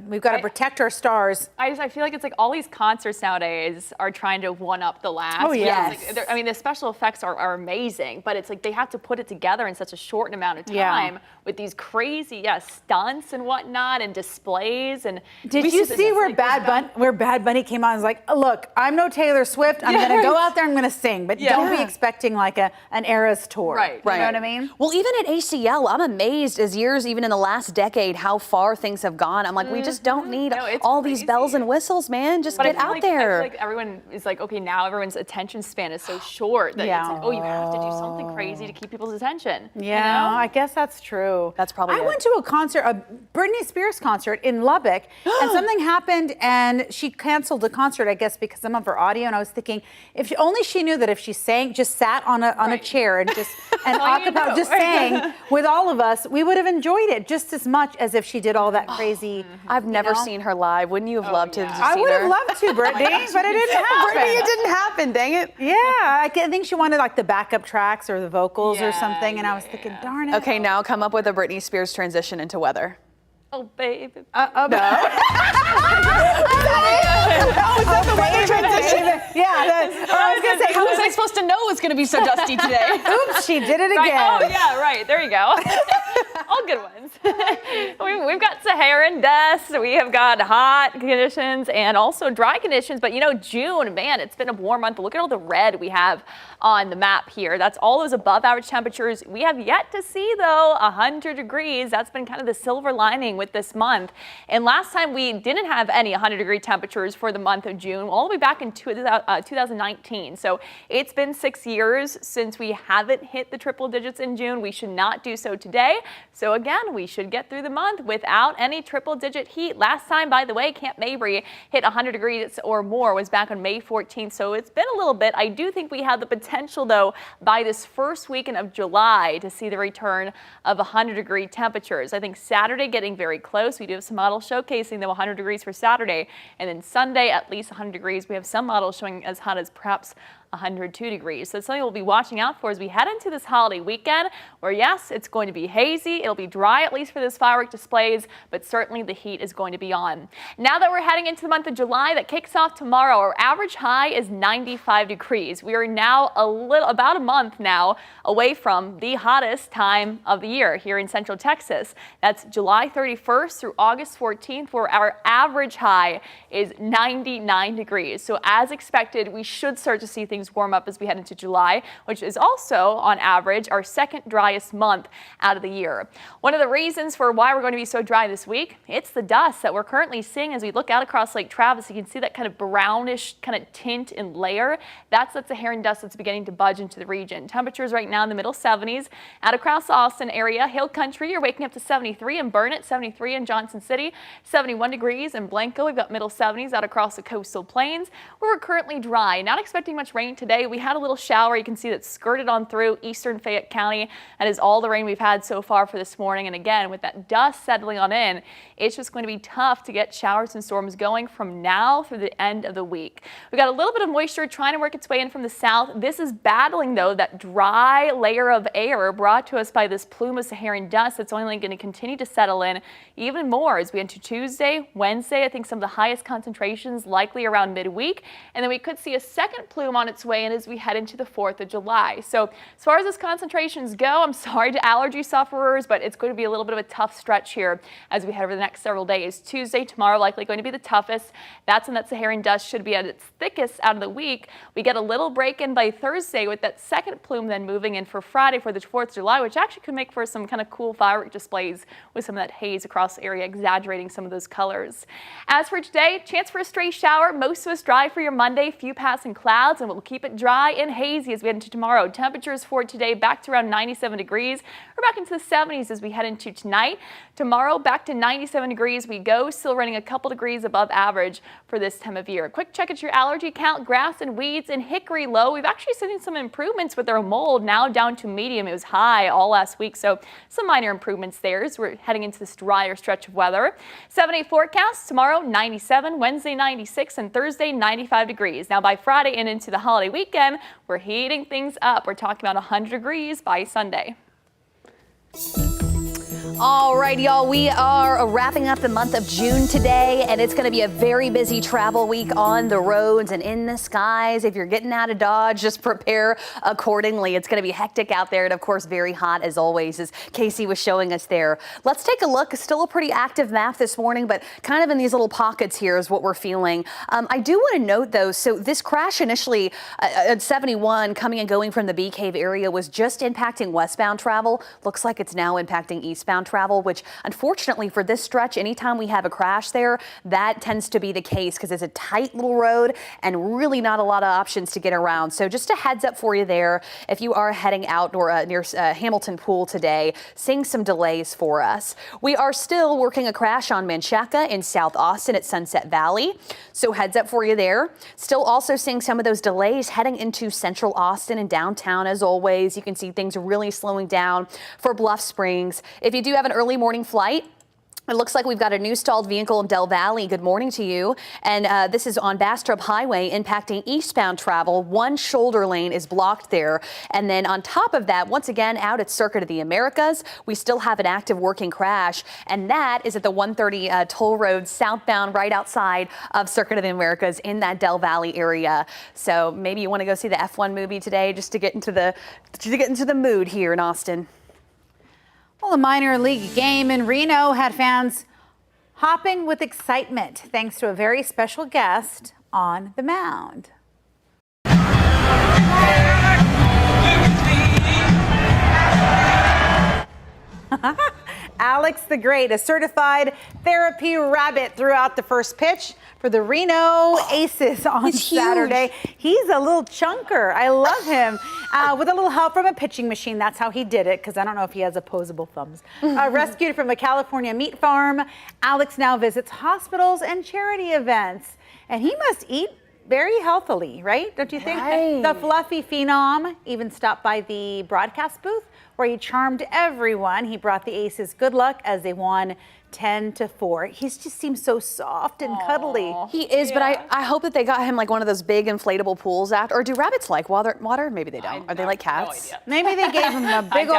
We've got to protect our stars. I feel like it's like all these concerts nowadays are trying to one up the last. Oh, yes. The special effects are amazing, but it's like they have to put it together in such a short amount of time with these crazy stunts and whatnot and displays. And did you see where Bad Bunny came out and was like, look, I'm no Taylor Swift. I'm going to go out there, I'm going to sing, but don't be expecting like an Eras tour. Right. You know what I mean? Well, even at ACL, I'm amazed as years, even in the last decade, how far things have gone. I'm like, we just don't need all these bells and whistles, man. Just get out there. I feel like everyone is like, okay, now everyone's attention span is so short that it's like, oh, you have to do something crazy. crazy to keep people's attention. Yeah, I guess that's true. That's probably I went to a concert, a Britney Spears concert in Lubbock, and something happened, and she canceled the concert, I guess, because some of her audio. And I was thinking, if she knew that if she sang, just sat on a chair and just acapella, just sang with all of us, we would have enjoyed it just as much as if she did all that crazy. I've never seen her live. Wouldn't you have loved to have seen her? I would have loved to, Brittany, but it didn't happen. Brittany, it didn't happen. Dang it. Yeah, I think she wanted like the backup tracks or the vocals or something, and I was thinking, darn it. Okay, now come up with a Britney Spears transition into weather. Oh, baby. No. Oh, is that the weather transition? Yeah. I was going to say, how was I supposed to know it was going to be so dusty today? Oops, she did it again. Right. Oh, yeah, right. There you go. All good ones. We've got Saharan dust. We have got hot conditions and also dry conditions. But, June, man, it's been a warm month. Look at all the red we have on the map here. That's all those above average temperatures. We have yet to see, though, 100 degrees. That's been kind of the silver lining with this month. And last time we didn't have any 100-degree temperatures for the month of June, all the way back in 2019. So it's been 6 years since we haven't hit the triple digits in June. We should not do so today. So again, we should get through the month without any triple-digit heat. Last time, by the way, Camp Mabry hit 100 degrees or more was back on May 14th. So it's been a little bit. I do think we have the potential, though, by this first weekend of July to see the return of 100-degree temperatures. I think Saturday getting very close. We do have some models showcasing the 100 degrees for Saturday. And then Sunday, at least 100 degrees. We have some models showing as hot as perhaps 102 degrees. So it's something we'll be watching out for as we head into this holiday weekend where, yes, it's going to be hazy. It'll be dry, at least for those firework displays, but certainly the heat is going to be on. Now that we're heading into the month of July, that kicks off tomorrow. Our average high is 95 degrees. We are now about a month now away from the hottest time of the year here in Central Texas. That's July 31st through August 14th, where our average high is 99 degrees. So as expected, we should start to see things warm up as we head into July, which is also, on average, our second driest month out of the year. One of the reasons for why we're going to be so dry this week, it's the dust that we're currently seeing as we look out across Lake Travis. You can see that kind of brownish kind of tint and layer. That's the Saharan dust that's beginning to budge into the region. Temperatures right now in the middle 70s. Out across Austin area, Hill Country, you're waking up to 73 in Burnett, 73 in Johnson City, 71 degrees in Blanco. We've got middle 70s out across the coastal plains where we're currently dry. Not expecting much rain today. We had a little shower. You can see that skirted on through eastern Fayette County. That is all the rain we've had so far for this morning. And again, with that dust settling on in, it's just going to be tough to get showers and storms going from now through the end of the week. We've got a little bit of moisture trying to work its way in from the south. This is battling, though, that dry layer of air brought to us by this plume of Saharan dust that's only going to continue to settle in even more as we enter Tuesday, Wednesday. I think some of the highest concentrations likely around midweek. And then we could see a second plume on its way in as we head into the 4th of July. So as far as those concentrations go, I'm sorry to allergy sufferers, but it's going to be a little bit of a tough stretch here as we head over the next several days. Tuesday, tomorrow, likely going to be the toughest. That's when that Saharan dust should be at its thickest out of the week. We get a little break in by Thursday with that second plume then moving in for Friday for the 4th of July, which actually could make for some kind of cool firework displays with some of that haze across the area, exaggerating some of those colors. As for today, chance for a stray shower. Most of us dry for your Monday, few passing clouds, and we'll keep it dry and hazy as we head into tomorrow. Temperatures for today back to around 97 degrees. We're back into the 70s as we head into tonight. Tomorrow back to 97 degrees we go, still running a couple degrees above average for this time of year. Quick check at your allergy count. Grass and weeds in Hickory low. We've actually seen some improvements with our mold, now down to medium. It was high all last week, so some minor improvements there as we're heading into this drier stretch of weather. 7-day forecast tomorrow 97, Wednesday 96, and Thursday 95 degrees. Now by Friday and into the holiday weekend, we're heating things up. We're talking about 100 degrees by Sunday. All right, y'all, we are wrapping up the month of June today, and it's going to be a very busy travel week on the roads and in the skies. If you're getting out of Dodge, just prepare accordingly. It's going to be hectic out there and, of course, very hot as always, as Casey was showing us there. Let's take a look. Still a pretty active map this morning, but kind of in these little pockets here is what we're feeling. I do want to note, though, so this crash initially at 71 coming and going from the Bee Cave area was just impacting westbound travel. Looks like it's now impacting eastbound eastbound travel, which unfortunately for this stretch, anytime we have a crash there, that tends to be the case because it's a tight little road and really not a lot of options to get around. So just a heads up for you there. If you are heading out or near Hamilton Pool today, seeing some delays for us. We are still working a crash on Manchaca in South Austin at Sunset Valley. So heads up for you there. Still also seeing some of those delays heading into Central Austin and downtown as always. You can see things really slowing down for Bluff Springs. If you do have an early morning flight, it looks like we've got a new stalled vehicle in Del Valley. Good morning to you. And this is on Bastrop Highway impacting eastbound travel. One shoulder lane is blocked there. And then on top of that, once again, out at Circuit of the Americas, we still have an active working crash. And that is at the 130 toll road southbound right outside of Circuit of the Americas in that Del Valley area. So maybe you want to go see the F1 movie today just to get into the mood here in Austin. Well, a minor league game in Reno had fans hopping with excitement thanks to a very special guest on the mound. Alex the Great, a certified therapy rabbit, threw out the first pitch for the Reno Aces on Saturday. He's a little chunker. I love him. With a little help from a pitching machine. That's how he did it, because I don't know if he has opposable thumbs. Rescued from a California meat farm, Alex now visits hospitals and charity events. And he must eat very healthily, right? Don't you think? Right. The fluffy phenom even stopped by the broadcast booth where he charmed everyone. He brought the Aces good luck as they won 10-4. He just seems so soft and cuddly. He is, but I hope that they got him like one of those big inflatable pools after. Or do rabbits like water? Maybe they don't. Are they like cats? No, maybe they gave him a big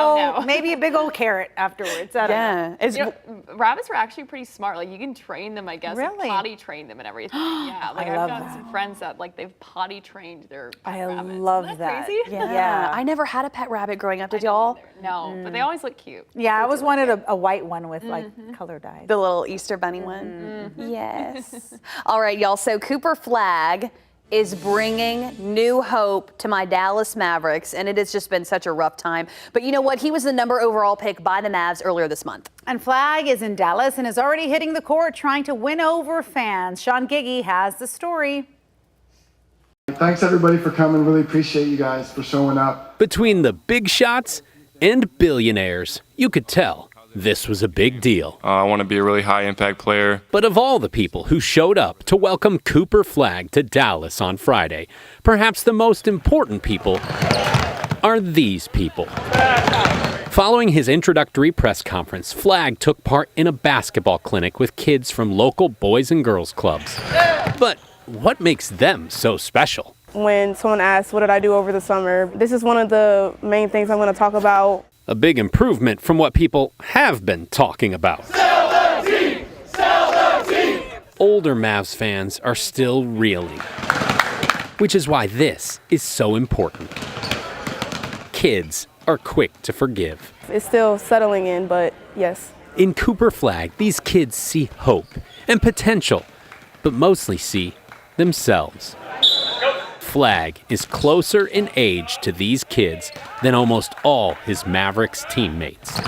maybe a big old carrot afterwards. I don't know. Rabbits are actually pretty smart. Like you can train them, I guess. Really? Like, potty train them and everything. Yeah, like I've got some friends that like they've potty trained their pet rabbits. love Isn't that. Crazy? Yeah. I never had a pet rabbit growing up. Did y'all? No, but they always look cute. Yeah, I always wanted a white one with like color dyes. The little Easter bunny one? Yes. All right, y'all. So Cooper Flagg is bringing new hope to my Dallas Mavericks, and it has just been such a rough time. But you know what? He was the number overall pick by the Mavs earlier this month. And Flagg is in Dallas and is already hitting the court trying to win over fans. Sean Giggy has the story. Thanks everybody for coming. Really appreciate you guys for showing up. Between the big shots and billionaires, you could tell this was a big deal. I want to be a really high impact player. But of all the people who showed up to welcome Cooper Flagg to Dallas on Friday, perhaps the most important people are these people. Following his introductory press conference, Flagg took part in a basketball clinic with kids from local boys and girls clubs. But what makes them so special? When someone asks, what did I do over the summer? This is one of the main things I'm going to talk about. A big improvement from what people have been talking about. Sell the team! Sell the team! Older Mavs fans are still reeling, which is why this is so important. Kids are quick to forgive. It's still settling in, but yes. In Cooper Flagg, these kids see hope and potential, but mostly see themselves. Flagg is closer in age to these kids than almost all his Mavericks teammates.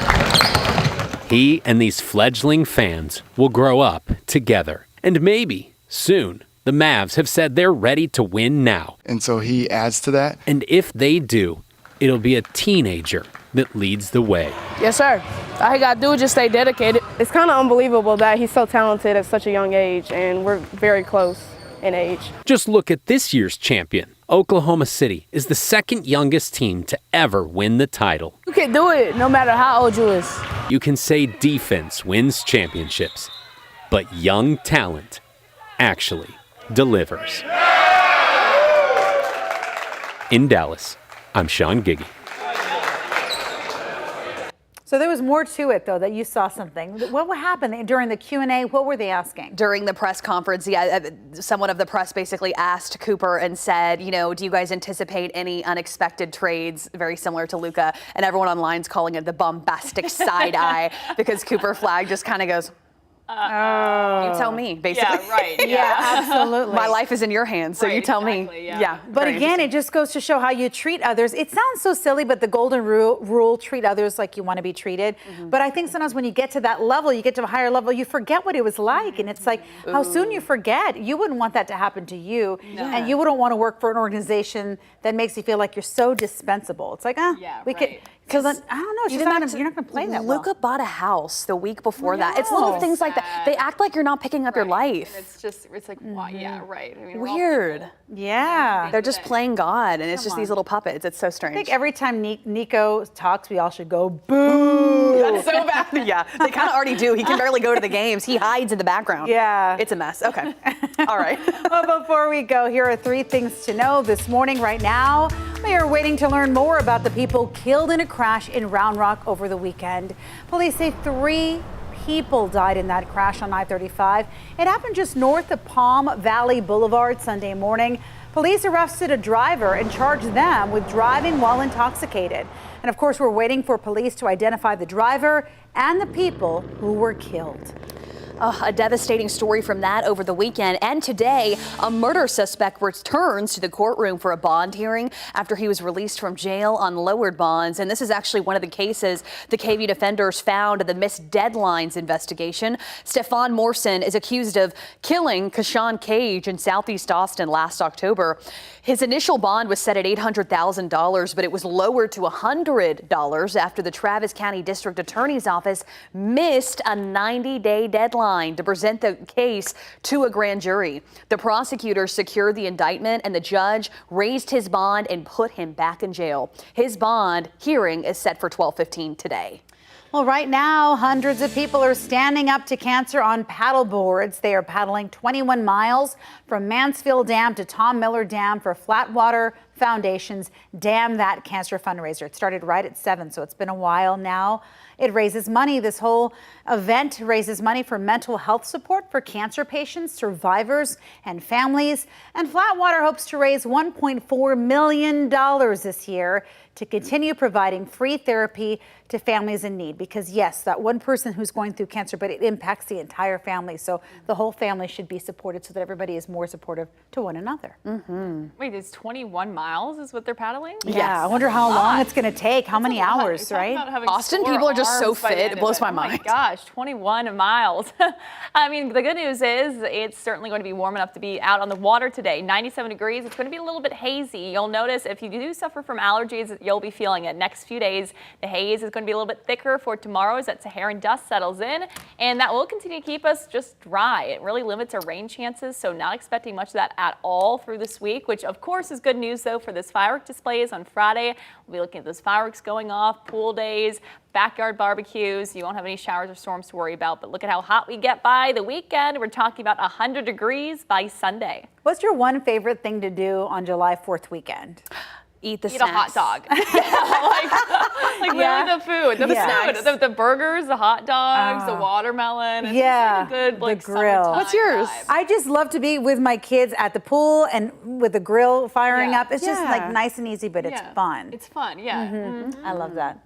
He and these fledgling fans will grow up together. And maybe, soon, the Mavs have said they're ready to win now. And so he adds to that. And if they do, it'll be a teenager that leads the way. Yes, sir. All he got to do is just stay dedicated. It's kind of unbelievable that he's so talented at such a young age, and we're very close in age. Just look at this year's champion. Oklahoma City is the second youngest team to ever win the title. You can do it no matter how old you is. You can say defense wins championships, but young talent actually delivers. In Dallas, I'm Sean Giggy. So there was more to it, though, that you saw something. What happened during the Q&A? What were they asking? During the press conference, someone of the press basically asked Cooper and said, you know, do you guys anticipate any unexpected trades, very similar to Luka? And everyone online's calling it the bombastic side eye because Cooper Flagg just kind of goes, You tell me, basically. Yeah, right. Yeah, absolutely. My life is in your hands, so you tell me. Yeah. But very again, it just goes to show how you treat others. It sounds so silly, but the golden rule, treat others like you want to be treated. But I think sometimes when you get to that level, you get to a higher level, you forget what it was like. And it's like how soon you forget. You wouldn't want that to happen to you. And you wouldn't want to work for an organization that makes you feel like you're so dispensable. It's like, we could. Because I don't know, you're not going to play that well. Luca bought a house the week before that. It's little things like that. They act like you're not picking up your life. And it's like, yeah, right. I mean, weird. Yeah. They're just playing God, and it's just these little puppets. It's so strange. I think every time Nico talks, we all should go, boo. That's so bad. Yeah, they kind of already do. He can barely go to the games. He hides in the background. Yeah. It's a mess. Okay. All right. Well, before we go, here are 3 things to know this morning. Right now, we are waiting to learn more about the people killed in a crash in Round Rock over the weekend. Police say 3 people died in that crash on I-35. It happened just north of Palm Valley Boulevard Sunday morning. Police arrested a driver and charged them with driving while intoxicated. And of course, we're waiting for police to identify the driver and the people who were killed. A devastating story from that over the weekend. And today, a murder suspect returns to the courtroom for a bond hearing after he was released from jail on lowered bonds. And this is actually one of the cases the KVUE Defenders found in the missed deadlines investigation. Stefan Morrison is accused of killing Kashawn Cage in Southeast Austin last October. His initial bond was set at $800,000, but it was lowered to $100 after the Travis County District Attorney's Office missed a 90-day deadline to present the case to a grand jury. The prosecutor secured the indictment and the judge raised his bond and put him back in jail. His bond hearing is set for 12:15 today. Well, right now, hundreds of people are standing up to cancer on paddle boards. They are paddling 21 miles from Mansfield Dam to Tom Miller Dam for Flatwater Foundation's Damn That Cancer fundraiser. It started right at 7, so it's been a while now. It raises money. This whole event raises money for mental health support for cancer patients, survivors, and families. And Flatwater hopes to raise $1.4 million this year to continue providing free therapy to families in need. Because yes, that one person who's going through cancer, but it impacts the entire family. So the whole family should be supported so that everybody is more supportive to one another. Wait, it's 21 miles is what they're paddling? Yeah, I wonder how long it's going to take, how many hours, right? Austin people are just so fit, it blows my mind. Oh my gosh, 21 miles. I mean, the good news is it's certainly going to be warm enough to be out on the water today. 97 degrees, it's going to be a little bit hazy. You'll notice if you do suffer from allergies, you'll be feeling it. Next few days, the haze is going to be a little bit thicker for tomorrow as that Saharan dust settles in, and that will continue to keep us just dry. It really limits our rain chances, so not expecting much of that at all through this week, which of course is good news though for this firework displays on Friday. We'll be looking at those fireworks going off, pool days, backyard barbecues. You won't have any showers or storms to worry about, but look at how hot we get by the weekend. We're talking about 100 degrees by Sunday. What's your one favorite thing to do on July 4th weekend? Eat the snacks. Eat a hot dog. like really the food, the burgers, the hot dogs, the watermelon. It's just a good like the grill. What's yours? I just love to be with my kids at the pool and with the grill firing up. It's just like nice and easy, but it's fun. It's fun, yeah. I love that.